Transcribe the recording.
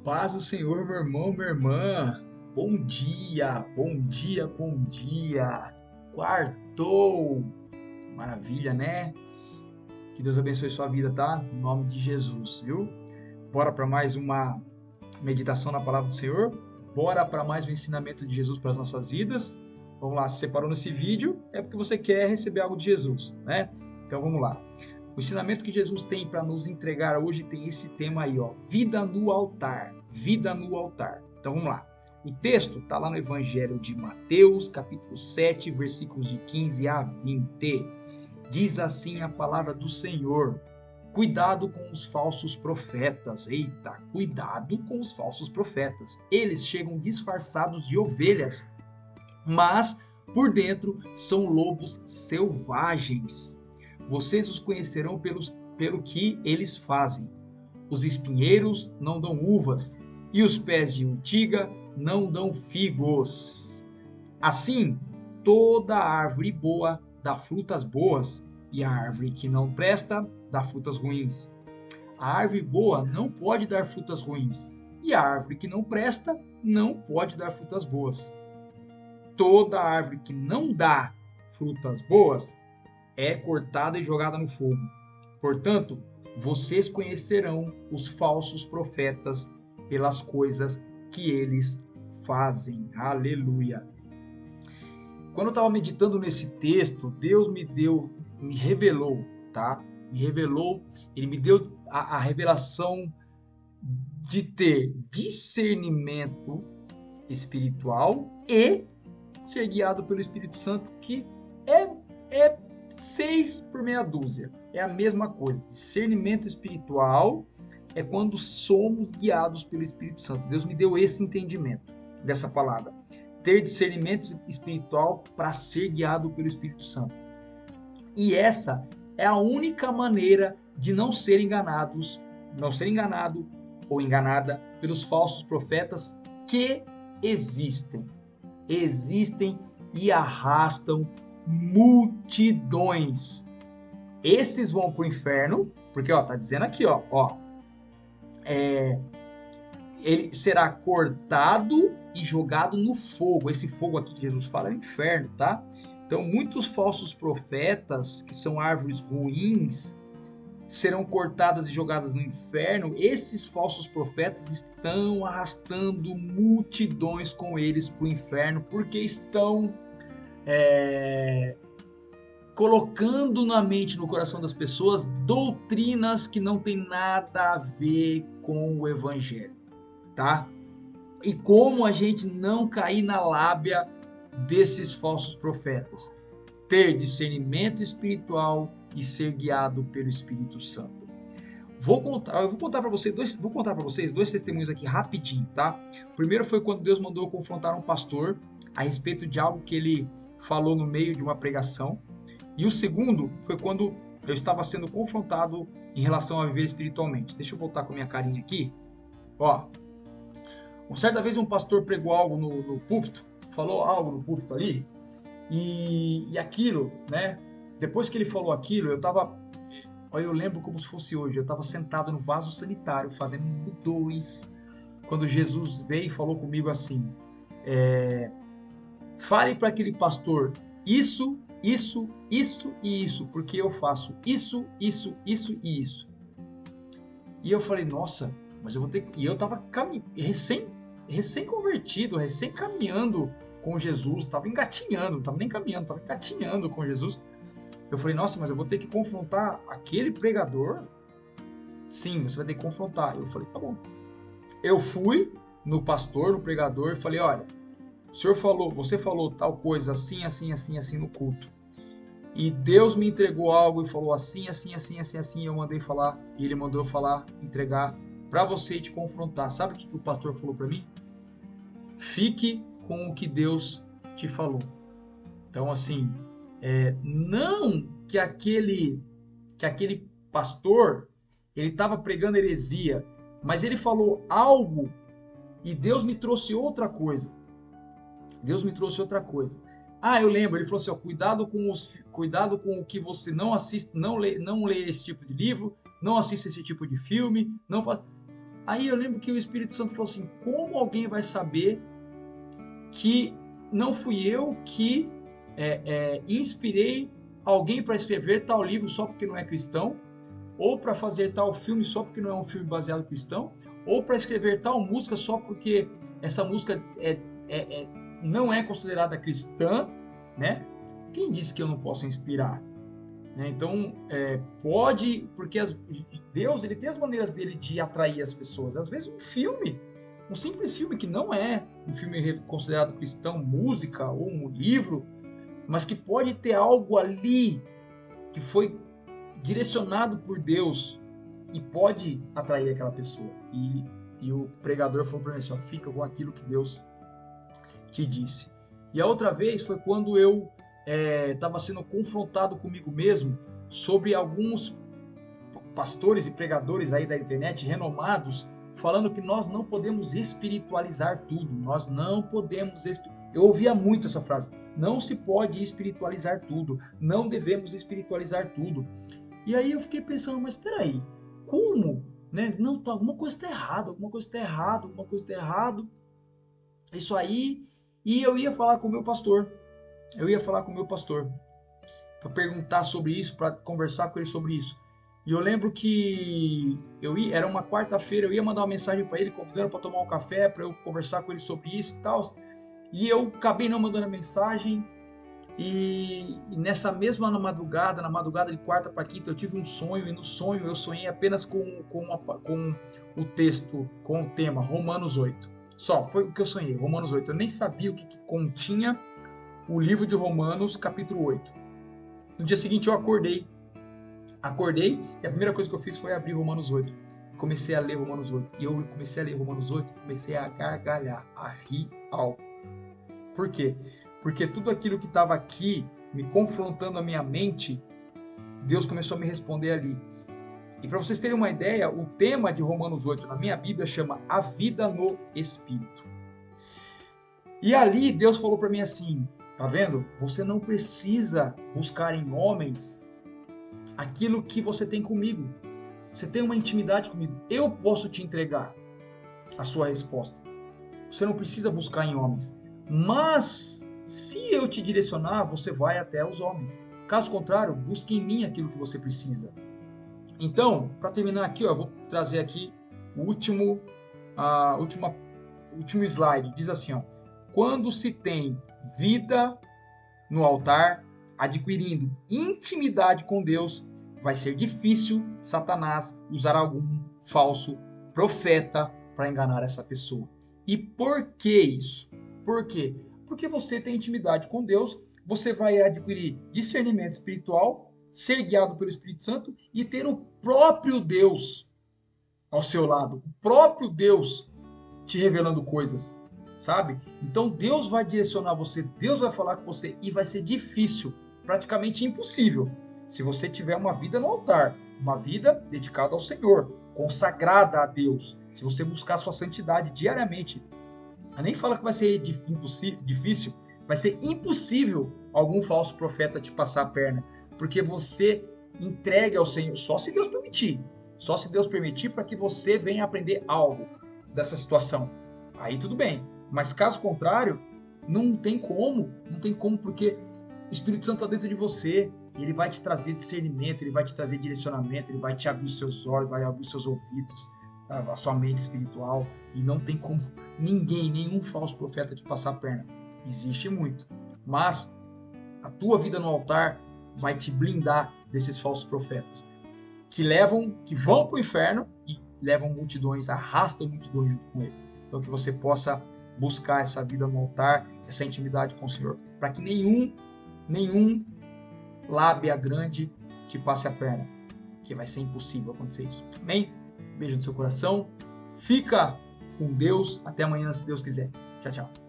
Paz do Senhor, meu irmão, minha irmã. Bom dia, bom dia, bom dia. Quartou. Maravilha, né? Que Deus abençoe sua vida, tá? Em nome de Jesus, viu? Bora para mais uma meditação na palavra do Senhor? Bora para mais um ensinamento de Jesus para as nossas vidas? Vamos lá, se separou nesse vídeo, é porque você quer receber algo de Jesus, né? Então vamos lá. O ensinamento que Jesus tem para nos entregar hoje tem esse tema aí, ó, vida no altar, vida no altar. Então vamos lá. O texto está lá no Evangelho de Mateus, capítulo 7, versículos de 15 a 20. Diz assim a palavra do Senhor: cuidado com os falsos profetas. Eita, cuidado com os falsos profetas. Eles chegam disfarçados de ovelhas, mas por dentro são lobos selvagens. Vocês os conhecerão pelo que eles fazem. Os espinheiros não dão uvas, e os pés de urtiga não dão figos. Assim, toda árvore boa dá frutas boas, e a árvore que não presta dá frutas ruins. A árvore boa não pode dar frutas ruins, e a árvore que não presta não pode dar frutas boas. Toda árvore que não dá frutas boas é cortada e jogada no fogo. Portanto, vocês conhecerão os falsos profetas pelas coisas que eles fazem. Aleluia. Quando eu estava meditando nesse texto, Deus me revelou, tá? Me revelou, ele me deu a revelação de ter discernimento espiritual e ser guiado pelo Espírito Santo, que é 6 por meia dúzia. É a mesma coisa. Discernimento espiritual é quando somos guiados pelo Espírito Santo. Deus me deu esse entendimento dessa palavra. Ter discernimento espiritual para ser guiado pelo Espírito Santo. E essa é a única maneira de não ser enganado ou enganada pelos falsos profetas que existem e arrastam multidões. Esses vão para o inferno, porque tá dizendo aqui, ele será cortado e jogado no fogo. Esse fogo aqui que Jesus fala é o inferno, tá? Então, muitos falsos profetas, que são árvores ruins, serão cortadas e jogadas no inferno. Esses falsos profetas estão arrastando multidões com eles para o inferno, porque estão colocando na mente, no coração das pessoas, doutrinas que não tem nada a ver com o evangelho, tá? E como a gente não cair na lábia desses falsos profetas? Ter discernimento espiritual e ser guiado pelo Espírito Santo. Vou contar para vocês dois testemunhos aqui rapidinho, tá? O primeiro foi quando Deus mandou eu confrontar um pastor a respeito de algo que ele falou no meio de uma pregação. E o segundo foi quando eu estava sendo confrontado em relação a viver espiritualmente. Deixa eu voltar com a minha carinha aqui. Certa vez um pastor pregou algo no púlpito, falou algo no púlpito ali, e aquilo, né? Depois que ele falou aquilo, eu lembro como se fosse hoje, eu estava sentado no vaso sanitário, fazendo um 2, quando Jesus veio e falou comigo assim, fale para aquele pastor isso, isso, isso e isso, porque eu faço isso, isso, isso e isso. E eu falei, nossa, mas eu vou ter que... E eu estava recém-convertido, recém-caminhando com Jesus, estava engatinhando, não estava nem caminhando, estava engatinhando com Jesus. Eu falei, nossa, mas eu vou ter que confrontar aquele pregador? Sim, você vai ter que confrontar. Eu falei, tá bom. Eu fui no pastor, no pregador, e falei, olha, você falou tal coisa assim, assim, assim, assim no culto. E Deus me entregou algo e falou assim, assim, assim, assim, assim, e eu mandei falar, e ele mandou eu falar, entregar para você e te confrontar. Sabe o que o pastor falou para mim? Fique com o que Deus te falou. Então, assim, não que aquele pastor, ele estava pregando heresia, mas ele falou algo e Deus me trouxe outra coisa. Eu lembro, ele falou assim, cuidado com o que você não assiste, não lê esse tipo de livro, não assista esse tipo de filme, não faz... Aí eu lembro que o Espírito Santo falou assim, como alguém vai saber que não fui eu que inspirei alguém para escrever tal livro só porque não é cristão, ou para fazer tal filme só porque não é um filme baseado em cristão, ou para escrever tal música só porque essa música não é considerada cristã, né? Quem disse que eu não posso inspirar? Né? Então, pode, porque Deus ele tem as maneiras dele de atrair as pessoas. Às vezes um simples filme que não é um filme considerado cristão, música ou um livro, mas que pode ter algo ali que foi direcionado por Deus e pode atrair aquela pessoa. E o pregador falou para mim assim, ó, fica com aquilo que Deus te disse. E a outra vez foi quando eu estava sendo confrontado comigo mesmo sobre alguns pastores e pregadores aí da internet renomados falando que nós não podemos espiritualizar tudo, nós não podemos eu ouvia muito essa frase, não se pode espiritualizar tudo, não devemos espiritualizar tudo. E aí eu fiquei pensando, mas espera aí, como? Né? Não, tá, alguma coisa está errada, alguma coisa está errada, alguma coisa está errada. Isso aí, e eu ia falar com o meu pastor, para perguntar sobre isso, para conversar com ele sobre isso. E eu lembro que era uma quarta-feira, eu ia mandar uma mensagem para ele, convidando para tomar um café, para eu conversar com ele sobre isso e tal. E eu acabei não mandando a mensagem. E nessa mesma madrugada, na madrugada de quarta para quinta, eu tive um sonho, e no sonho eu sonhei apenas com o texto, com o tema, Romanos 8. Só, foi o que eu sonhei, Romanos 8. Eu nem sabia o que continha o livro de Romanos, capítulo 8. No dia seguinte eu acordei, e a primeira coisa que eu fiz foi abrir Romanos 8. Comecei a ler Romanos 8. E eu comecei a ler Romanos 8, comecei a gargalhar, a rir alto. Por quê? Porque tudo aquilo que estava aqui, me confrontando a minha mente, Deus começou a me responder ali. E para vocês terem uma ideia, o tema de Romanos 8 na minha Bíblia chama A Vida no Espírito. E ali Deus falou para mim assim, tá vendo? Você não precisa buscar em homens aquilo que você tem comigo. Você tem uma intimidade comigo. Eu posso te entregar a sua resposta. Você não precisa buscar em homens. Mas se eu te direcionar, você vai até os homens. Caso contrário, busque em mim aquilo que você precisa. Então, para terminar aqui, eu vou trazer aqui o último slide. Diz assim, ó, quando se tem vida no altar, adquirindo intimidade com Deus, vai ser difícil Satanás usar algum falso profeta para enganar essa pessoa. E por que isso? Por quê? Porque você tem intimidade com Deus, você vai adquirir discernimento espiritual, ser guiado pelo Espírito Santo e ter o próprio Deus ao seu lado, o próprio Deus te revelando coisas, sabe? Então Deus vai direcionar você, Deus vai falar com você e vai ser difícil, praticamente impossível, se você tiver uma vida no altar, uma vida dedicada ao Senhor, consagrada a Deus, se você buscar sua santidade diariamente. Eu nem falo que vai ser difícil, vai ser impossível algum falso profeta te passar a perna, porque você entregue ao Senhor, só se Deus permitir para que você venha aprender algo dessa situação. Aí tudo bem, mas caso contrário, não tem como, porque o Espírito Santo está dentro de você, ele vai te trazer discernimento, ele vai te trazer direcionamento, ele vai te abrir os seus olhos, vai abrir os seus ouvidos, a sua mente espiritual, e não tem como nenhum falso profeta te passar a perna. Existe muito, mas a tua vida no altar vai te blindar desses falsos profetas que vão para o inferno e levam multidões, arrastam multidões junto com ele. Então que você possa buscar essa vida no altar, essa intimidade com o Senhor, para que nenhum lábia grande te passe a perna, que vai ser impossível acontecer isso. Amém? Beijo no seu coração. Fica com Deus. Até amanhã, se Deus quiser. Tchau, tchau.